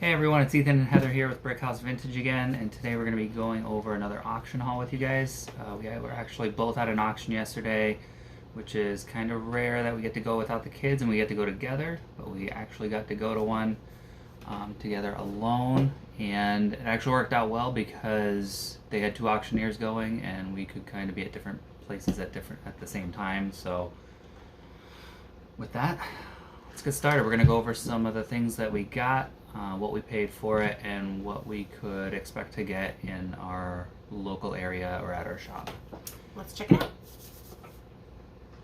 Hey everyone, it's Ethan and Heather here with Brickhouse Vintage again, and today we're going to be going over another auction haul with you guys. We were actually both at an auction yesterday, which is kind of rare that we get to go without the kids and we get to go together, but we actually got to go to one together alone, and it actually worked out well because they had two auctioneers going and we could kind of be at different places at the same time. So with that, let's get started. We're going to go over some of the things that we got, what we paid for it, and what we could expect to get in our local area or at our shop. Let's check it out.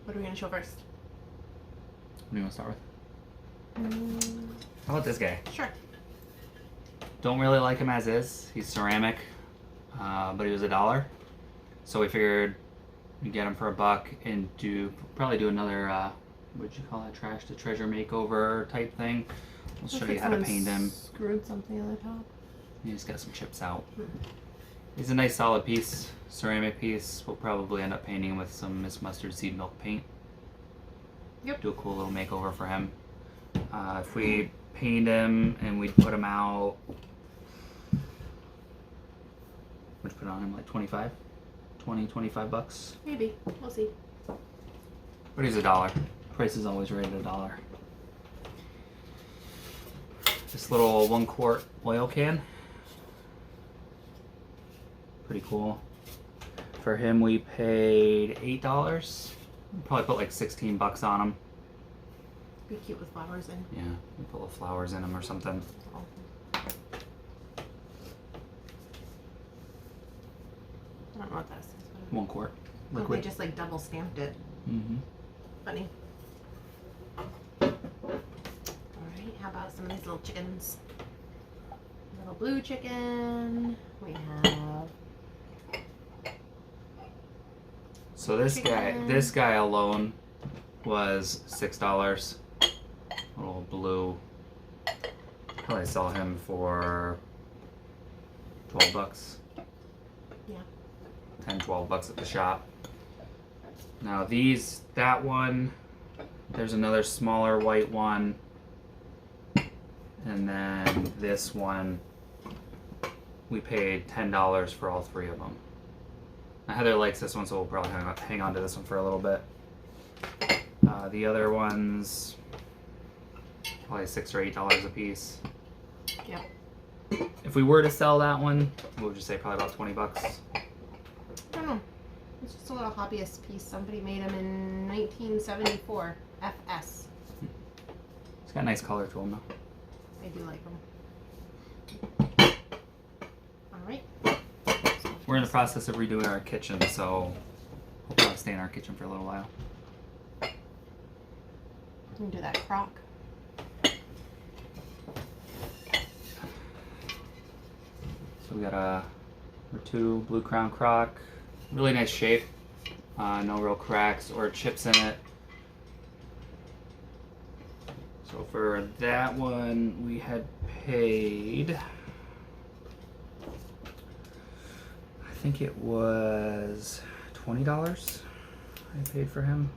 What are we going to show first? What do you want to start with? How about this guy? Sure. Don't really like him as is. He's ceramic, but he was $1. So we figured we'd get him for $1 and probably do another, what'd you call it, trash to treasure makeover type thing. We'll show you how to paint him. Screwed something on the top. He's got some chips out. He's a nice solid piece, ceramic piece. We'll probably end up painting him with some Miss Mustard seed milk paint. Yep. Do a cool little makeover for him. If we paint him and we put him out, would you put on him like 25 bucks? Maybe. We'll see. But he's $1. Price is always rated $1. This little 1 quart oil can. Pretty cool. For him we paid $8. We'll probably put like 16 bucks on him. Be cute with flowers in. Yeah, we put little flowers in him or something. Oh. I don't know what that is. 1 quart. Oh, Liquid. they just like double stamped it. Mm-hmm. Funny. Alright, how about some of these little chickens? Little blue chicken. We have... So this guy alone was $6. Little blue. Probably sell him for 12 bucks. Yeah. 10, 12 bucks at the shop. Now that one, there's another smaller white one. And then this one, we paid $10 for all 3 of them. Now Heather likes this one, so we'll probably hang on to this one for a little bit. The other ones, probably $6 or $8 a piece. Yep. If we were to sell that one, what would you say, probably about 20 bucks? I don't know. It's just a little hobbyist piece. Somebody made them in 1974. FS. It's got a nice color to them though. I do like them. Alright. We're in the process of redoing our kitchen, so we'll probably stay in our kitchen for a little while. We can do that crock. So we got a number 2 Blue Crown Croc. Really nice shape. No real cracks or chips in it. So for that one, we had paid, I think it was $20 I paid for him.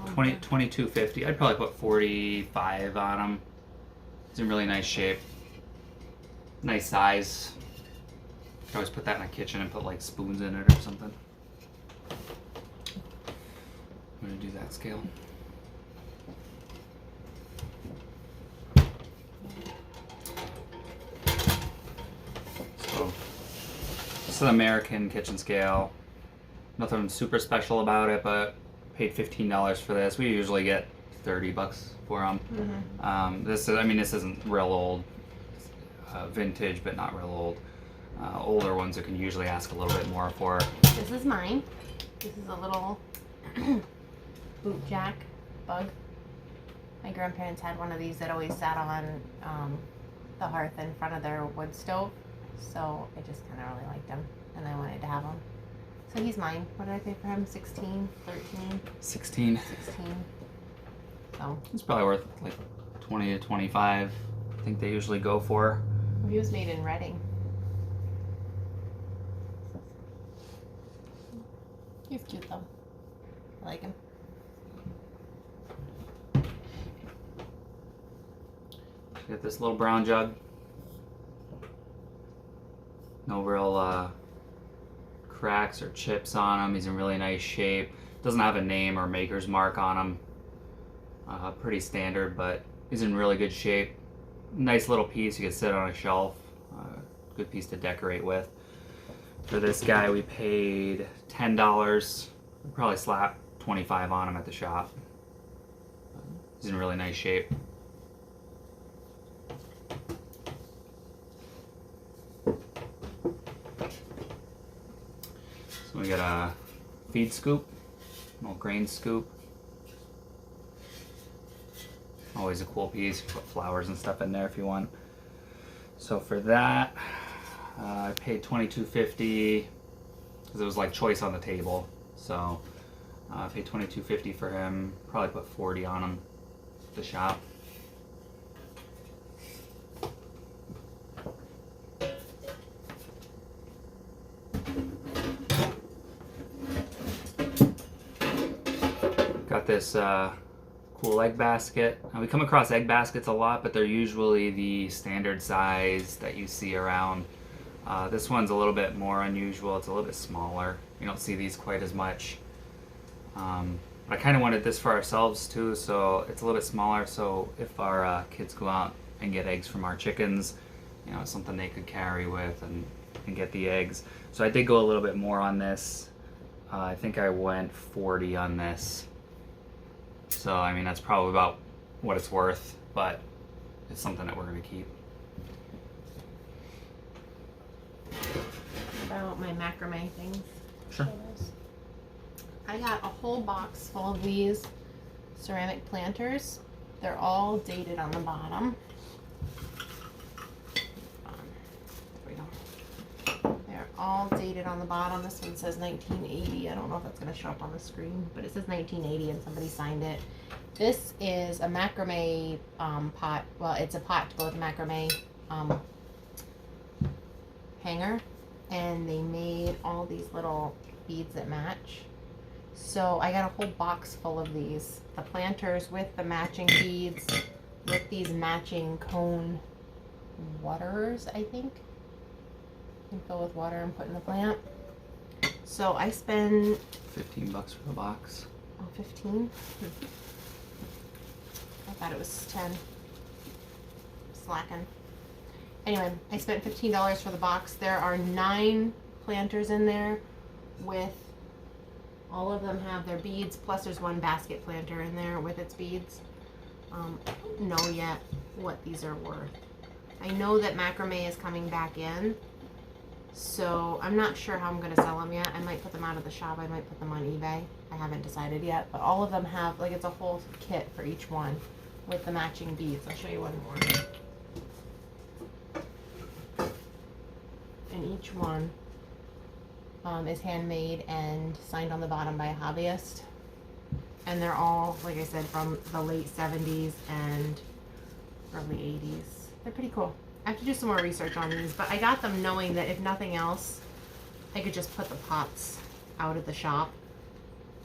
$22.50. I'd probably put 45 on him. He's in really nice shape. Nice size. You can always put that in the kitchen and put like spoons in it or something. I'm gonna do that scale. So this is an American kitchen scale. Nothing super special about it, but paid $15 for this. We usually get 30 bucks for them. Mm-hmm. This isn't real old, vintage, but not real old. Older ones you can usually ask a little bit more for. This is mine. This is a little boot jack bug. My grandparents had one of these that always sat on the hearth in front of their wood stove. So I just kind of really liked him, and I wanted to have him. So he's mine. What did I pay for him? 16, 13? 16. 16. So. It's probably worth like 20 to 25. I think they usually go for. He was made in Reading. He's cute though. I like him. Got this little brown jug. No real cracks or chips on him. He's in really nice shape. Doesn't have a name or maker's mark on him. Pretty standard, but he's in really good shape. Nice little piece. You can sit on a shelf. Good piece to decorate with. For this guy, we paid $10. We probably slapped $25 on him at the shop. He's in really nice shape. So we got a feed scoop, a little grain scoop. Always a cool piece. Put flowers and stuff in there if you want. So for that, I paid $22.50 because it was like choice on the table. So I paid $22.50 for him. Probably put $40 on him at the shop. Got this cool egg basket. Now, we come across egg baskets a lot, but they're usually the standard size that you see around. This one's a little bit more unusual. It's a little bit smaller. You don't see these quite as much. I kind of wanted this for ourselves too, so it's a little bit smaller, so if our kids go out and get eggs from our chickens, you know, it's something they could carry with and get the eggs. So I did go a little bit more on this. I think I went $40 on this. So, I mean, that's probably about what it's worth, but it's something that we're going to keep. About my macrame things. Sure. I got a whole box full of these ceramic planters. They're all dated on the bottom. There we go. They're all dated on the bottom. This one says 1980. I don't know if that's going to show up on the screen, but it says 1980 and somebody signed it. This is a macrame pot. Well, it's a pot to go with a macrame hanger. And they made all these little beads that match. So I got a whole box full of these. The planters with the matching beads, with these matching cone waters, I think. You can fill with water and put in the plant. So I spend $15 for the box. Oh, 15? I thought it was 10. Slacking. Anyway, I spent $15 for the box. There are 9 planters in there with, all of them have their beads, plus there's one basket planter in there with its beads. I don't know yet what these are worth. I know that macrame is coming back in, so I'm not sure how I'm going to sell them yet. I might put them out of the shop. I might put them on eBay. I haven't decided yet, but all of them have, like, it's a whole kit for each one with the matching beads. I'll show you one more. And each one is handmade and signed on the bottom by a hobbyist. And they're all, like I said, from the late 70s and early 80s. They're pretty cool. I have to do some more research on these, but I got them knowing that if nothing else, I could just put the pots out at the shop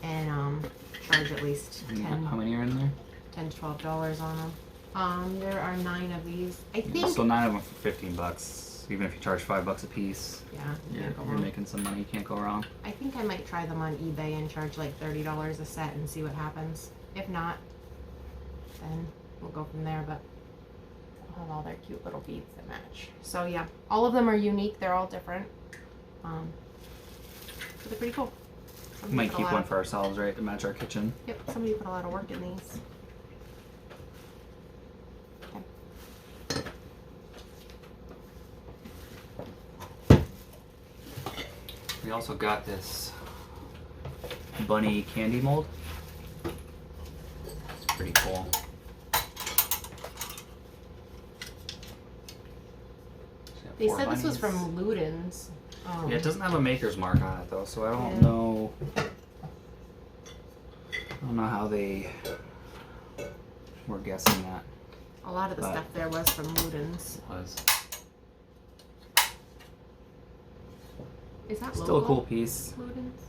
and charge at least 10. How many are in there? $10 to $12 on them. There are 9 of these. I think. So 9 of them for $15. Even if you charge $5 a piece, yeah, you're making some money. You can't go wrong. I think I might try them on eBay and charge like $30 a set and see what happens. If not, then we'll go from there. But I'll have all their cute little beads that match. So yeah, all of them are unique. They're all different. But they're pretty cool. We might keep one for ourselves, right, to match our kitchen. Yep, somebody put a lot of work in these. We also got this bunny candy mold. It's pretty cool. They said this was from Luden's. Yeah, it doesn't have a maker's mark on it though, so I don't know. I don't know how they were guessing that. A lot of the stuff there was from Luden's. Was. Is that Still local? a cool piece. Luden's?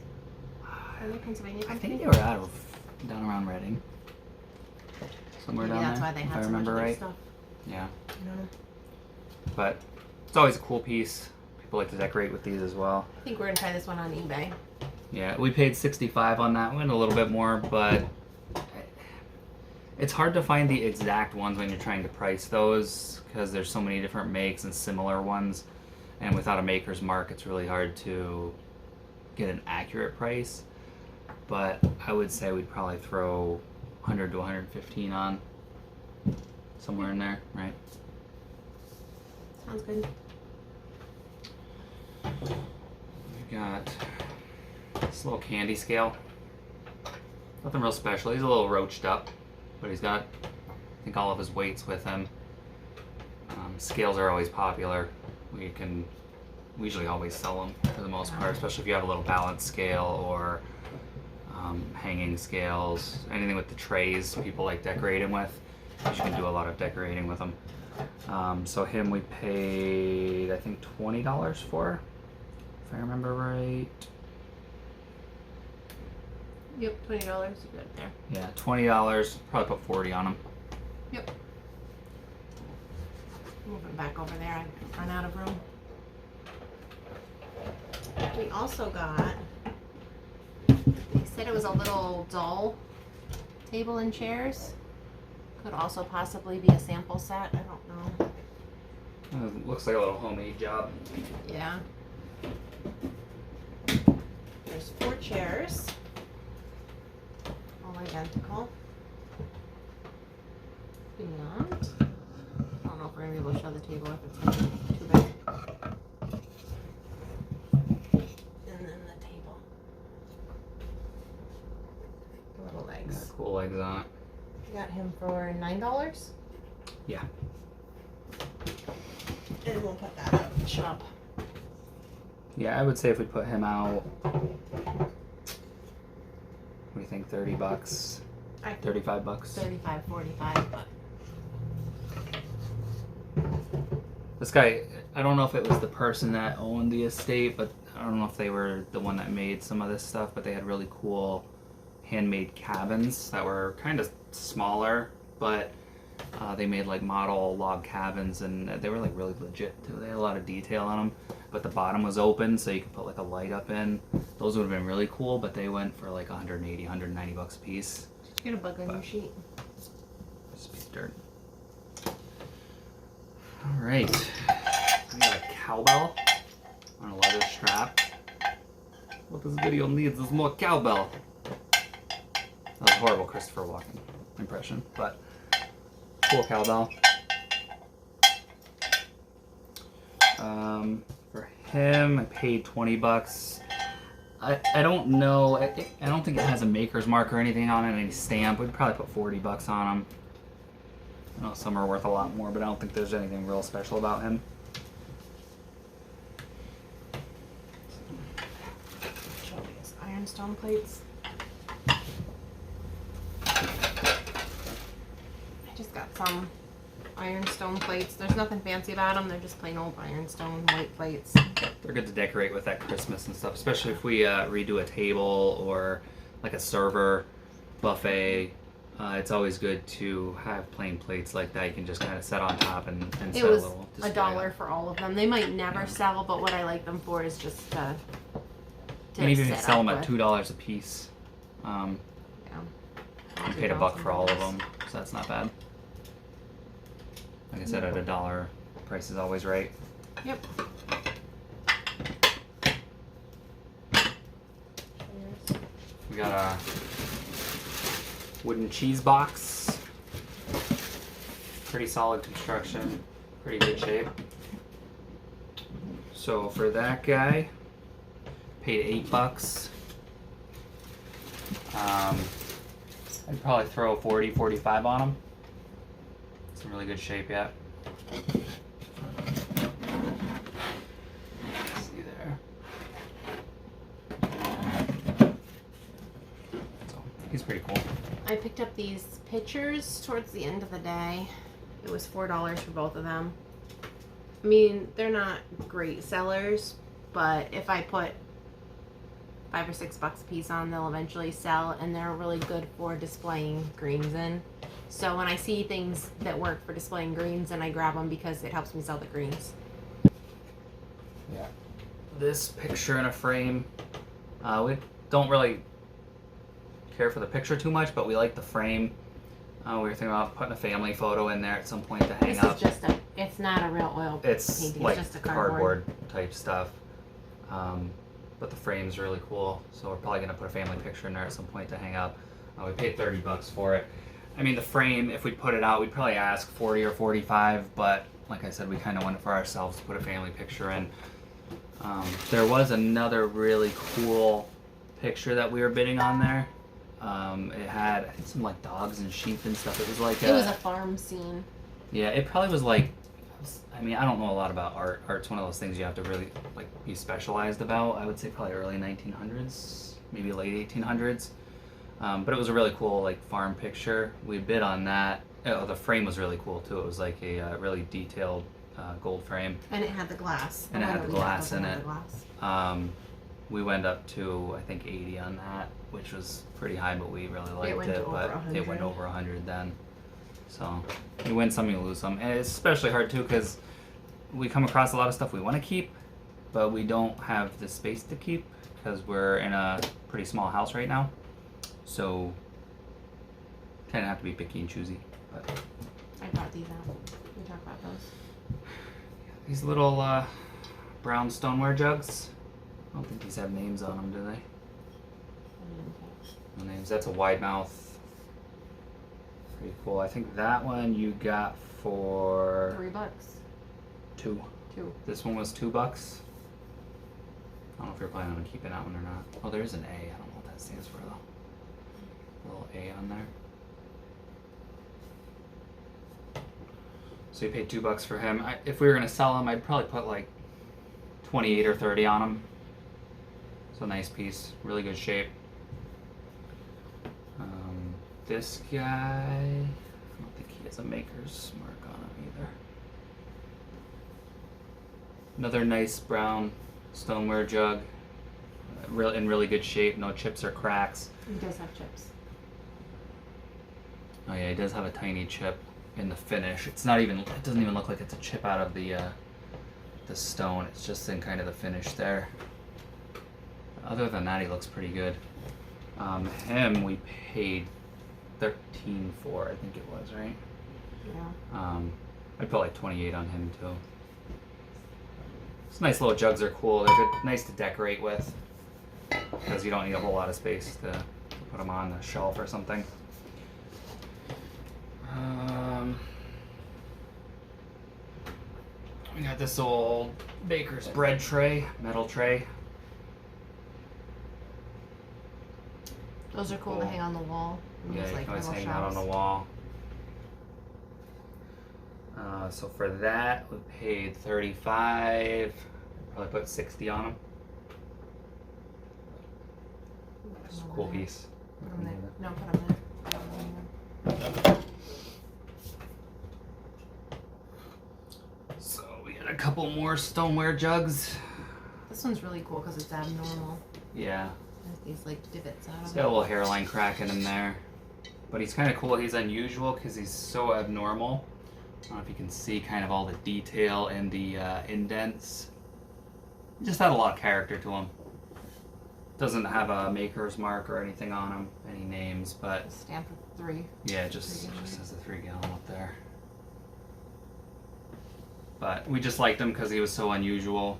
Are they Pennsylvania I company? think they were out of down around Reading. Somewhere Maybe down that's there, why they if had I so much remember of their right. stuff. Yeah. You know? But it's always a cool piece. People like to decorate with these as well. I think we're gonna try this one on eBay. Yeah, we paid $65 on that one, a little bit more, but it's hard to find the exact ones when you're trying to price those because there's so many different makes and similar ones, and without a maker's mark it's really hard to get an accurate price. But I would say we'd probably throw 100 to 115 on, somewhere in there, right? Sounds good. We got this little candy scale. Nothing real special. He's a little roached up, but he's got, I think, all of his weights with him. Scales are always popular. We usually always sell them for the most part, especially if you have a little balance scale or hanging scales. Anything with the trays people like decorating with. You can do a lot of decorating with them. So him we paid, I think, $20 for, if I remember right. Yep, $20. You got it there. Yeah, $20. Probably put 40 on him. Yep. Move it back over there. I run out of room. We also got, they said it was a little dull table and chairs. Could also possibly be a sample set. I don't know. Looks like a little homemade job. Yeah. There's 4 chairs. All identical. And I don't know if we're going to be able to show the table if it's gonna be too big. And then the table. The little Yeah, legs. cool legs on it. Got him for $9. Yeah. And we'll put that out in the shop. Yeah, I would say if we put him out, what do you think, $30? $35? 35, 45, but This guy, I don't know if it was the person that owned the estate, but I don't know if they were the one that made some of this stuff, but they had really cool handmade cabins that were kind of smaller, but they made like model log cabins, and they were like really legit too. They had a lot of detail on them, but the bottom was open so you could put like a light up in. Those would have been really cool, but they went for like 180, 190 bucks a piece. did you get a bug on your sheet? Just a piece of dirt. All right, we got a cowbell on a leather strap. What this video needs is more cowbell. That was a horrible Christopher Walken impression, but cool cowbell. For him, I paid $20. I don't know. I don't think it has a maker's mark or anything on it, any stamp. We'd probably put $40 on him. I know some are worth a lot more, but I don't think there's anything real special about him. Show these ironstone plates. I just got some ironstone plates. There's nothing fancy about them. They're just plain old ironstone white plates. They're good to decorate with at Christmas and stuff, especially if we redo a table or like a server buffet. It's always good to have plain plates like that. You can just kind of set on top and It set was a little display $1 for all of them. They might never sell, but what I like them for is just to You can even sit sell up them at with. $2 a piece. Yeah. I paid $1 for all of them, so that's not bad. Like I said, at $1, price is always right. Yep. We got a wooden cheese box. Pretty solid construction, pretty good shape. So for that guy, paid $8. I'd probably throw 40, 45 on him. It's in really good shape yet. See there. So he's pretty cool. I picked up these pitchers towards the end of the day. It was $4 for both of them. I mean, they're not great sellers, but if I put $5 or $6 a piece on, they'll eventually sell, and they're really good for displaying greens in. So when I see things that work for displaying greens, and I grab them because it helps me sell the greens. Yeah. This picture in a frame, we don't really care for the picture too much, but we like the frame. We were thinking about putting a family photo in there at some point to hang up. This is just it's not a real oil It's painting. like It's just a cardboard type stuff. But the frame's really cool, so we're probably gonna put a family picture in there at some point to hang up. We paid $30 for it. I mean, the frame, if we put it out, we'd probably ask 40 or 45, but like I said, we kind of want it for ourselves to put a family picture in. There was another really cool picture that we were bidding on there. It had, I think, some like dogs and sheep and stuff. It was like it was a farm scene. Yeah, it probably was like, I mean, I don't know a lot about art. Art's one of those things you have to really like be specialized about. I would say probably early 1900s, maybe late 1800s. But it was a really cool like farm picture. We bid on that. Oh, the frame was really cool too. It was like a really detailed gold frame. And it had the glass. And it had the glass in it. We went up to, I think, 80 on that, which was pretty high, but we really liked it. But it went over 100 then. So you win some, you lose some. And it's especially hard too because we come across a lot of stuff we want to keep, but we don't have the space to keep because we're in a pretty small house right now. So kind of have to be picky and choosy. But I brought these out. We talk about those. These little brown stoneware jugs. I don't think these have names on them, do they? No names. That's a wide mouth. Pretty cool. I think that one you got for $3. Two. This one was $2. I don't know if you're planning on keeping that one or not. Oh, there's an A. I don't know what that stands for though. A little A on there. So you paid $2 for him. If we were gonna sell him, I'd probably put like 28 or 30 on him. So nice piece, really good shape. This guy, I don't think he has a maker's mark on him either. Another nice brown stoneware jug, in really good shape, no chips or cracks. He does have chips. Oh yeah, he does have a tiny chip in the finish. It's not even, it doesn't even look like it's a chip out of the stone. It's just in kind of the finish there. Other than that, he looks pretty good. Him we paid 13 for, I think it was, right? Yeah. I'd put like 28 on him too. These nice little jugs are cool. They're good, nice to decorate with because you don't need a whole lot of space to put them on the shelf or something. We got this old baker's bread tray, metal tray. Those are cool to hang on the wall. Yeah, you like can always hang that shelves. on the wall. So for that, we paid 35. Probably put 60 on them. Just a cool piece. Put 'em there. No, put 'em there. So we got a couple more stoneware jugs. This one's really cool because it's abnormal. Yeah. There's these like divots out He's of got a it. little hairline crack in him there. But he's kind of cool. He's unusual because he's so abnormal. I don't know if you can see kind of all the detail and the indents. He just had a lot of character to him. Doesn't have a maker's mark or anything on him, any names, but Stamped with 3. yeah, it just says the 3-gallon up there. But we just liked him because he was so unusual.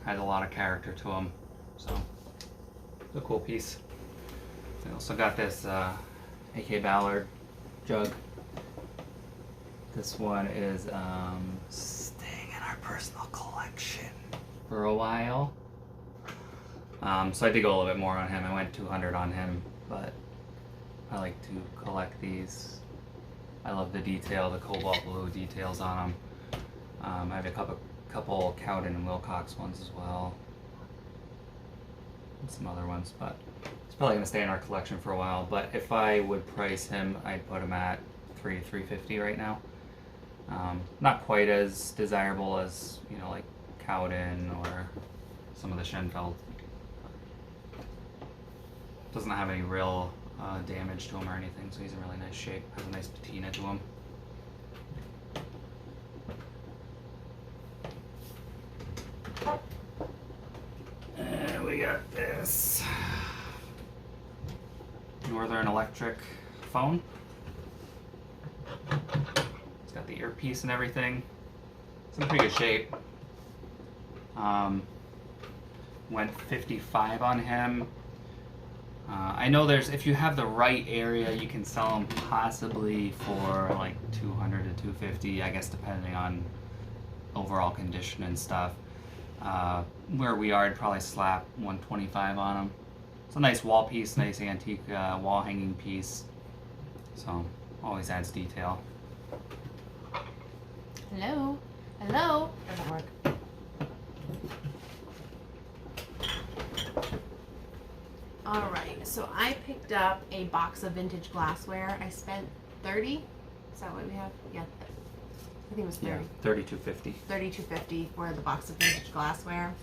Had a lot of character to him, so it's a cool piece. We also got this AK Ballard jug. This one is staying in our personal collection for a while. So I did go a little bit more on him. I went 200 on him, but I like to collect these. I love the detail, the cobalt blue details on them. I have a couple Cowden and Wilcox ones as well, and some other ones, but it's probably gonna stay in our collection for a while. But if I would price him, I'd put him at $350 right now. Not quite as desirable as, you know, like Cowden or some of the Schenfeld. Doesn't have any real damage to him or anything, so he's in really nice shape. Has a nice patina to him. And we got this Northern Electric phone. It's got the earpiece and everything. It's in pretty good shape. Went 55 on him. I know if you have the right area, you can sell them possibly for like 200 to 250, I guess, depending on overall condition and stuff. Where we are, I'd probably slap 125 on them. It's a nice wall piece, nice antique wall hanging piece. So always adds detail. Hello? Hello? Doesn't work. Alright, so I picked up a box of vintage glassware. I spent 30. Is that what we have? Yeah. I think it was 30. Yeah, $32.50. $32.50 for the box of vintage glassware.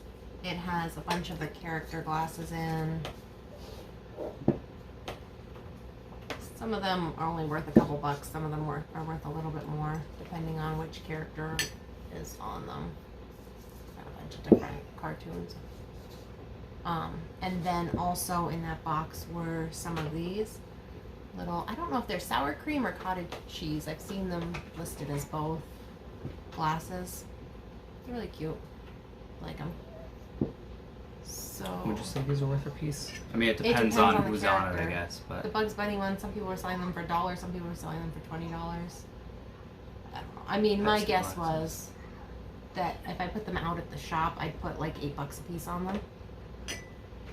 It has a bunch of the character glasses in. Some of them are only worth a couple bucks. Some of them are worth a little bit more, depending on which character is on them. Got a bunch of different cartoons. And then also in that box were some of these little, I don't know if they're sour cream or cottage cheese. I've seen them listed as both glasses. They're really cute. I like them. So Would you say these are worth a piece? I mean, it depends on who's on it, I guess. But the Bugs Bunny one, some people were selling them for $1, some people were selling them for $20. I don't know. I mean, my guess was that if I put them out at the shop, I'd put like $8 a piece on them.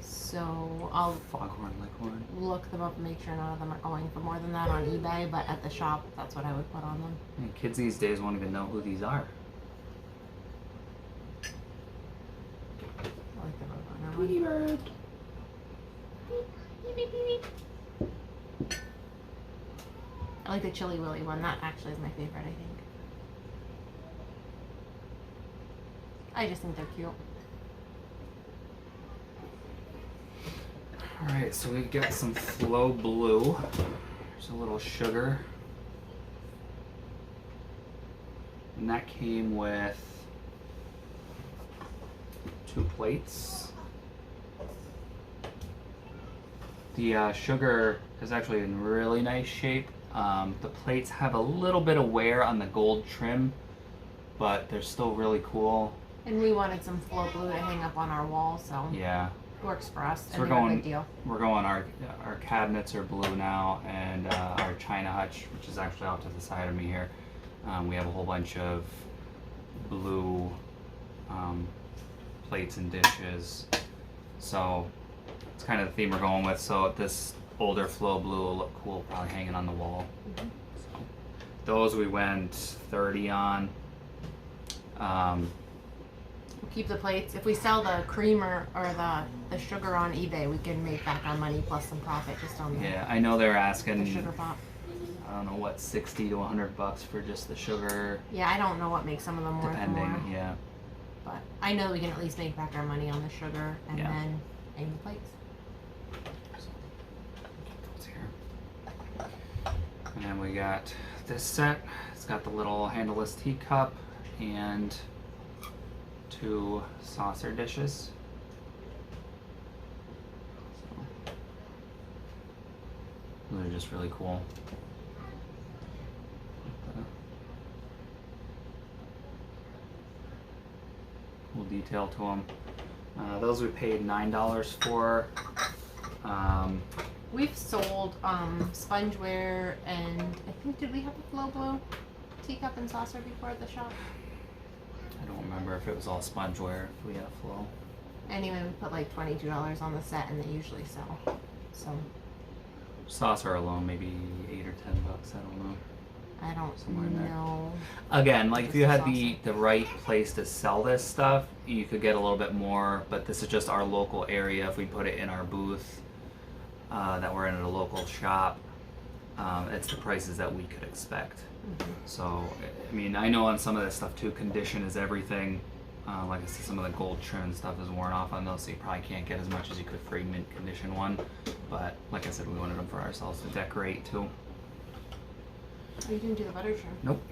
So I'll Foghorn Leghorn. look them up and make sure none of them are going for more than that on eBay, but at the shop, that's what I would put on them. Yeah, kids these days won't even know who these are. I like the Roadrunner Tweety one. bird. Beep, beep, beep, beep. I like the Chili Willy one. That actually is my favorite, I think. I just think they're cute. Alright, so we've got some Flow Blue. There's a little sugar. And that came with 2 plates. The sugar is actually in really nice shape. The plates have a little bit of wear on the gold trim, but they're still really cool. And we wanted some Flow Blue to hang up on our wall, so Yeah. works for us. So And they're a good deal. We're going. Our cabinets are blue now, and our china hutch, which is actually out to the side of me here, we have a whole bunch of blue plates and dishes. So it's kind of the theme we're going with. So this older Flow Blue will look cool, probably hanging on the wall. Mm-hmm. So those we went 30 on. We'll keep the plates. If we sell the creamer or the sugar on eBay, we can make back our money plus some profit just on Yeah, I know they're the asking. sugar pop. I don't know what, 60 to 100 bucks for just the sugar, Yeah, I don't know what makes some of them worth depending. more, Yeah. but I know we can at least make back our money on the sugar and Yeah. then hang the plates. It's here. And then we got this set. It's got the little handleless teacup and 2 saucer dishes. So, they're just really cool. Cool detail to them. Those we paid $9 for. We've sold spongeware and I think, did we have a Flow Blue teacup and saucer before at the shop? I don't remember if it was all spongeware, if we had a Flow. Anyway, we put like $22 on the set and they usually sell. So Saucer alone, maybe 8 or 10 bucks. I don't know. I don't Somewhere in there. know. Again, like if Just you the had saucer. the right place to sell this stuff, you could get a little bit more. But this is just our local area. If we put it in our booth, that we're in a local shop, it's the prices that we could expect. Mhm. So, I mean, I know on some of this stuff too, condition is everything. Like I said, some of the gold trim stuff is worn off on those, so you probably can't get as much as you could for a mint condition one. But like I said, we wanted them for ourselves to decorate too. Oh, you didn't do the butter churn? Nope.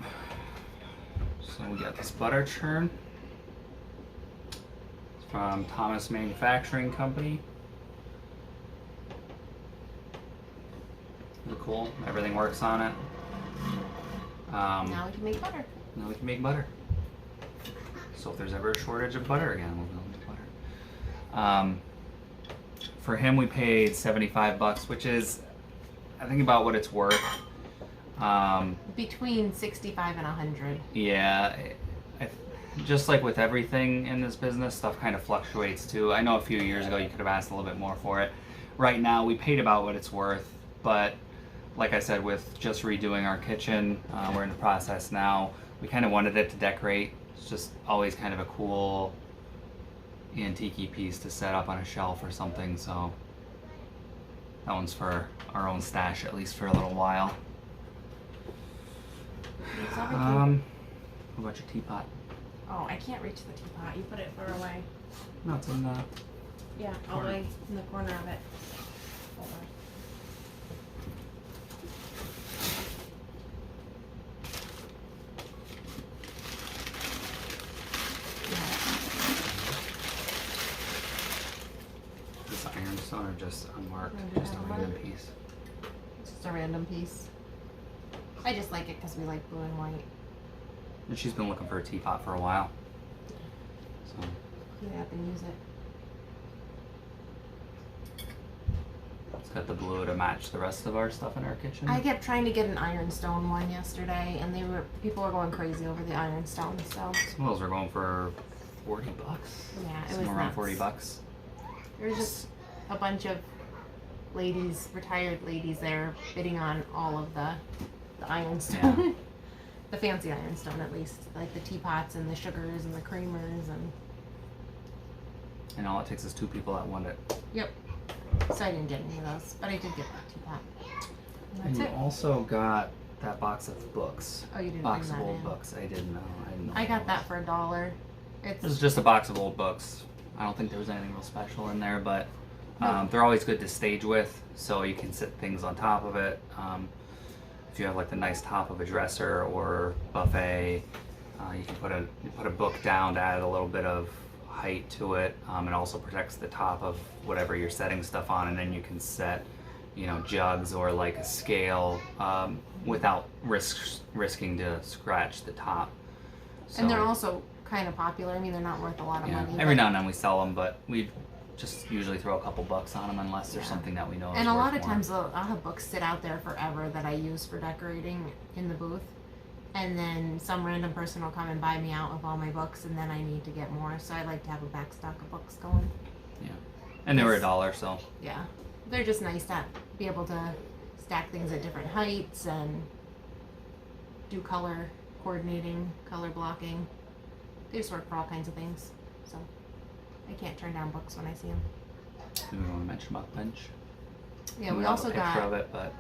So we got this butter churn. It's from Thomas Manufacturing Company. Really cool. Everything works on it. Now we can make butter. Now we can make butter. So if there's ever a shortage of butter again, we'll be able to make butter. For him, we paid $75, which is, I think, about what it's worth. Between 65 and 100. Yeah, just like with everything in this business, stuff kind of fluctuates too. I know a few years ago you could have asked a little bit more for it. Right now, we paid about what it's worth, but like I said, with just redoing our kitchen, we're in the process now. We kind of wanted it to decorate. It's just always kind of a cool antique piece to set up on a shelf or something, so that one's for our own stash, at least for a little while. What about your teapot? Oh, I can't reach the teapot. You put it far away. No, it's in the... Yeah, all the way in the corner of it. Hold on. This ironstone or just unmarked? Under Just a unmarked. random piece. It's just a random piece. I just like it because we like blue and white. And she's been looking for a teapot for a while. So, Clean it up and use it. it's got the blue to match the rest of our stuff in our kitchen. I kept trying to get an ironstone one yesterday, and people were going crazy over the ironstone. So Some of those were going for $40. yeah, it was Somewhere around nuts. $40. There was just a bunch of ladies, retired ladies there, bidding on all of the ironstone. Yeah. The fancy ironstone, at least, like the teapots and the sugars and the creamers and. And all it takes is 2 people that want it. Yep. So I didn't get any of those, but I did get that teapot. And And that's you it. also got that box of books. Oh, you didn't Box bring of that old in. books. I didn't know. I got that for $1. It was It's just a box of old books. I don't think there was anything real special in there, but No. they're always good to stage with, so you can sit things on top of it. If you have like the nice top of a dresser or buffet, you can put a book down to add a little bit of height to it. It also protects the top of whatever you're setting stuff on, and then you can set, jugs or like a scale without risking to scratch the top. So, and they're also kind of popular. I mean, they're not worth a lot of yeah, money. every but- now and then we sell them, but we just usually throw a couple bucks on them unless there's Yeah. something that we know is And a lot worth of more. times I'll have books sit out there forever that I use for decorating in the booth. And then some random person will come and buy me out of all my books, and then I need to get more. So I like to have a back stock of books going. And they were $1, so Yeah. They're just nice to be able to stack things at different heights and do color coordinating, color blocking. They just work for all kinds of things. So I can't turn down books when I see them. we want to mention about the bench. Yeah, we have also a picture got. of it, but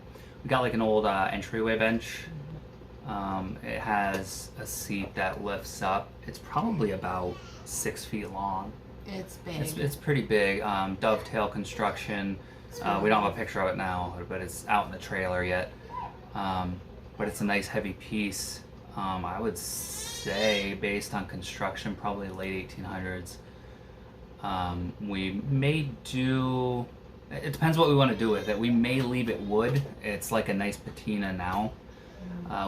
we got like an old entryway bench. It has a seat that lifts up. It's probably about 6 feet long. It's big. It's pretty big. Dovetail construction. We don't have a picture of it now, but it's out in the trailer yet. But it's a nice heavy piece. I would say, based on construction, probably late 1800s. We may do. It depends what we want to do with it. We may leave it wood. It's like a nice patina now.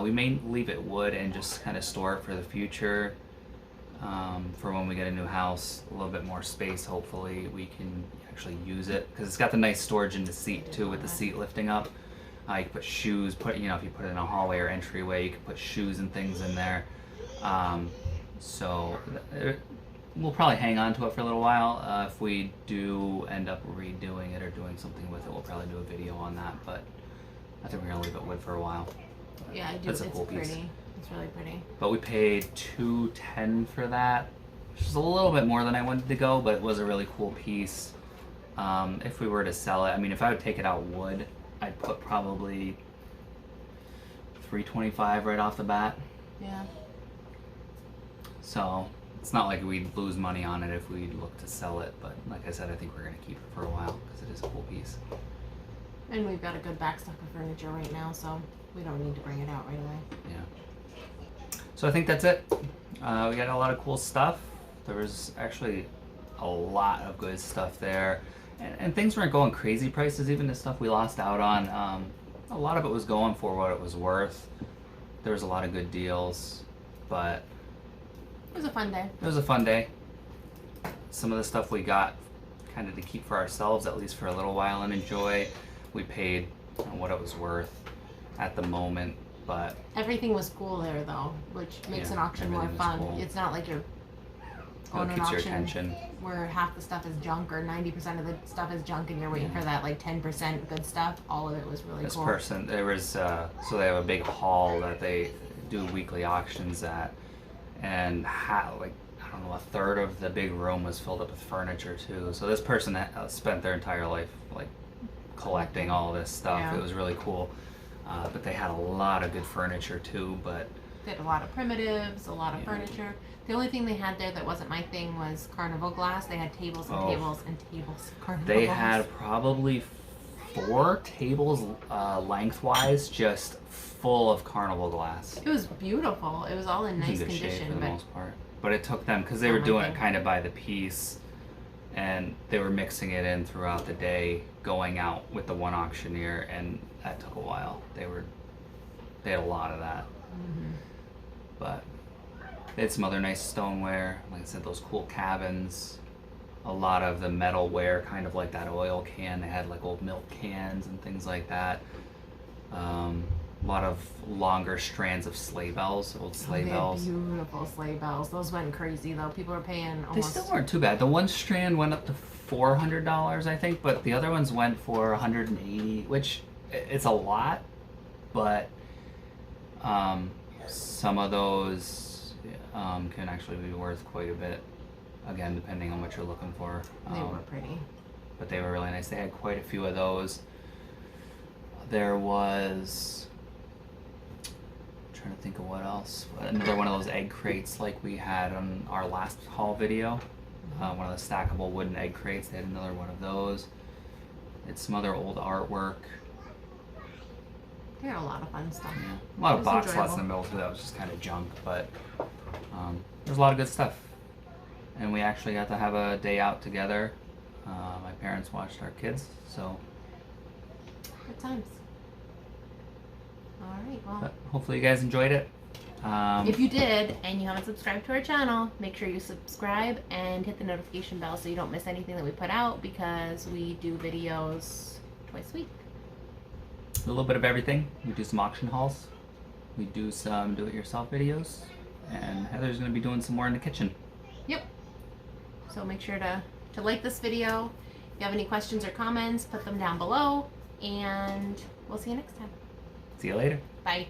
We may leave it wood and just kind of store it for the future. For when we get a new house, a little bit more space, hopefully we can actually use it, because it's got the nice storage in the seat too, with the seat lifting up. You can put shoes, if you put it in a hallway or entryway, you can put shoes and things in there. So we'll probably hang on to it for a little while. If we do end up redoing it or doing something with it, we'll probably do a video on that, but I think we're gonna leave it wood for a while. Yeah, I do. That's a It's cool piece. pretty. It's really pretty. But we paid $210 for that, which is a little bit more than I wanted to go, but it was a really cool piece. If we were to sell it, I mean, if I would take it out wood, I'd put probably $325 right off the bat. Yeah. So it's not like we'd lose money on it if we look to sell it, but like I said, I think we're going to keep it for a while because it is a cool piece. And we've got a good backstock of furniture right now, so we don't need to bring it out right away. Yeah. So I think that's it. We got a lot of cool stuff. There was actually a lot of good stuff there. And things weren't going crazy prices, even the stuff we lost out on. A lot of it was going for what it was worth. There was a lot of good deals, but It was a fun day. it was a fun day. Some of the stuff we got kind of to keep for ourselves, at least for a little while, and enjoy. We paid what it was worth at the moment, but Everything was cool there, though, which makes Yeah, an auction more everything was fun. cool. It's not like you're it on an keeps your auction attention. where half the stuff is junk or 90% of the stuff is junk, and you're waiting Yeah. for that like 10% good stuff. All of it was really This cool. person, there was, so they have a big hall that they do weekly auctions at, and like, I don't know, a third of the big room was filled up with furniture too. So this person spent their entire life like collecting all this stuff. Yeah. It was really cool. But they had a lot of good furniture too, but They had a lot of primitives, a lot of Yeah. furniture. The only thing they had there that wasn't my thing was carnival glass. They had tables and Oh. tables and tables of carnival they glass. had probably 4 tables lengthwise just full of carnival glass. It was beautiful. It was all in It was nice in good shape condition, for the but most part. But it took them, because they Not were my doing it thing. kind of by the piece, and they were mixing it in throughout the day, going out with the one auctioneer, and that took a while. They had a lot of that. But they had some other nice stoneware, like I said, those cool cabins, a lot of the metalware, kind of like that oil can. They had like old milk cans and things like that. A lot of longer strands of sleigh bells, old sleigh they had bells. beautiful sleigh bells. Those went crazy though. People were paying They almost. still weren't too bad. The one strand went up to $400, I think, but the other ones went for $180, which it's a lot, but some of those can actually be worth quite a bit. Again, depending on what you're looking for. They were pretty. But they were really nice. They had quite a few of those. There was, I'm trying to think of what else. Another one of those egg crates like we had on our last haul video. One of the stackable wooden egg crates. They had another one of those. It's some other old artwork. They had a lot of fun stuff. Yeah. A lot of It was box enjoyable. lots in the middle too. That was just kind of junk, but there's a lot of good stuff. And we actually got to have a day out together. My parents watched our kids, so Good times. All right. Well, but hopefully you guys enjoyed it. if you did and you haven't subscribed to our channel, make sure you subscribe and hit the notification bell so you don't miss anything that we put out, because we do videos twice a week. A little bit of everything. We do some auction hauls. We do some do-it-yourself videos, and Heather's going to be doing some more in the kitchen. Yep. So make sure to like this video. If you have any questions or comments, put them down below, and we'll see you next time. See you later. Bye.